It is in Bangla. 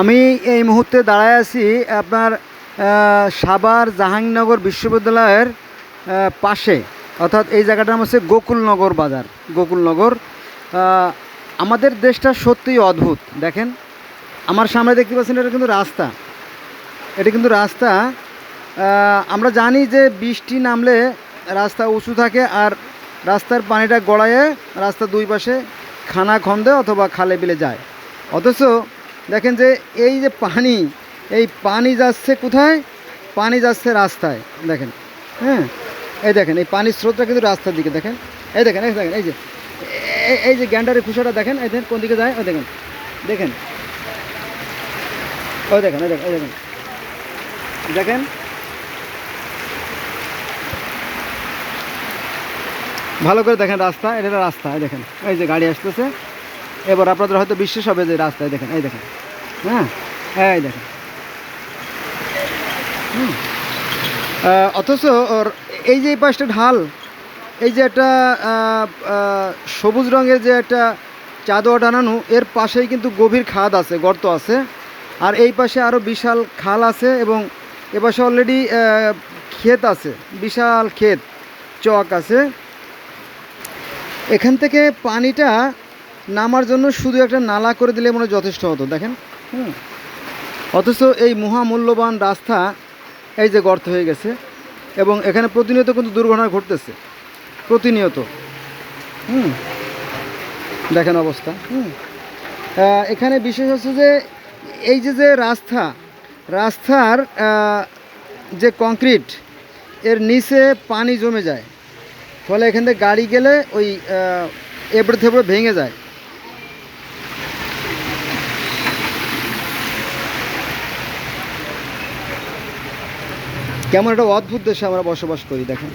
আমি এই মুহূর্তে দাঁড়ায় আছি আপনার সাভার জাহাঙ্গীরনগর বিশ্ববিদ্যালয়ের পাশে, অর্থাৎ এই জায়গাটার নাম হচ্ছে গোকুলনগর বাজার। গোকুলনগর। আমাদের দেশটা সত্যিই অদ্ভুত। দেখেন আমার সামনে দেখতে পাচ্ছেন, এটা কিন্তু রাস্তা। এটা কিন্তু রাস্তা। আমরা জানি যে বৃষ্টি নামলে রাস্তা উঁচু থাকে, আর রাস্তার পানিটা গড়ায়ে রাস্তার দুই পাশে খানা খন্দে অথবা খালে বিলে যায়। অথচ দেখেন যে এই যে পানি, এই পানি যাচ্ছে কোথায়? পানি যাচ্ছে রাস্তায়। দেখেন, হ্যাঁ, এই দেখেন এই পানির স্রোতটা কিন্তু রাস্তার দিকে। দেখেন, এই দেখেন, এই দেখেন, এই যে গ্যান্ডারের খুশাটা দেখেন, এই দেখেন কোন দিকে যায়। ওই দেখেন, দেখেন, ওই দেখেন, এই দেখেন, এই দেখেন, দেখেন। ভালো করে দেখেন রাস্তা, এটা রাস্তা। এই দেখেন, এই যে গাড়ি আসতেছে। এবার আপনাদের হয়তো বিশ্বাস হবে যে রাস্তায়। দেখেন, এই দেখেন, হ্যাঁ, এই দেখেন। অথচ ওর এই যে এই পাশটা ঢাল, এই যে একটা সবুজ রঙের যে একটা চাদর টানানো, এর পাশেই কিন্তু গভীর খাদ আছে, গর্ত আছে। আর এই পাশে আরও বিশাল খাল আছে, এবং এ পাশে অলরেডি ক্ষেত আছে, বিশাল ক্ষেত, চক আছে। এখান থেকে পানিটা নামার জন্য শুধু একটা নালা করে দিলে মনে হয় যথেষ্ট হতো। দেখেন, অথচ এই মহামূল্যবান রাস্তা এই যে গর্ত হয়ে গেছে, এবং এখানে প্রতিনিয়ত কিন্তু দুর্ঘটনা ঘটতেছে, প্রতিনিয়ত। দেখেন অবস্থা। এখানে বিশেষ হচ্ছে যে এই যে রাস্তার যে কংক্রিট, এর নিচে পানি জমে যায়, ফলে এখান থেকে গাড়ি গেলে ওই এবড়ে থেবড়ে ভেঙে যায়। কেমন একটা অদ্ভুত দেশে আমরা বসবাস করি। দেখেন।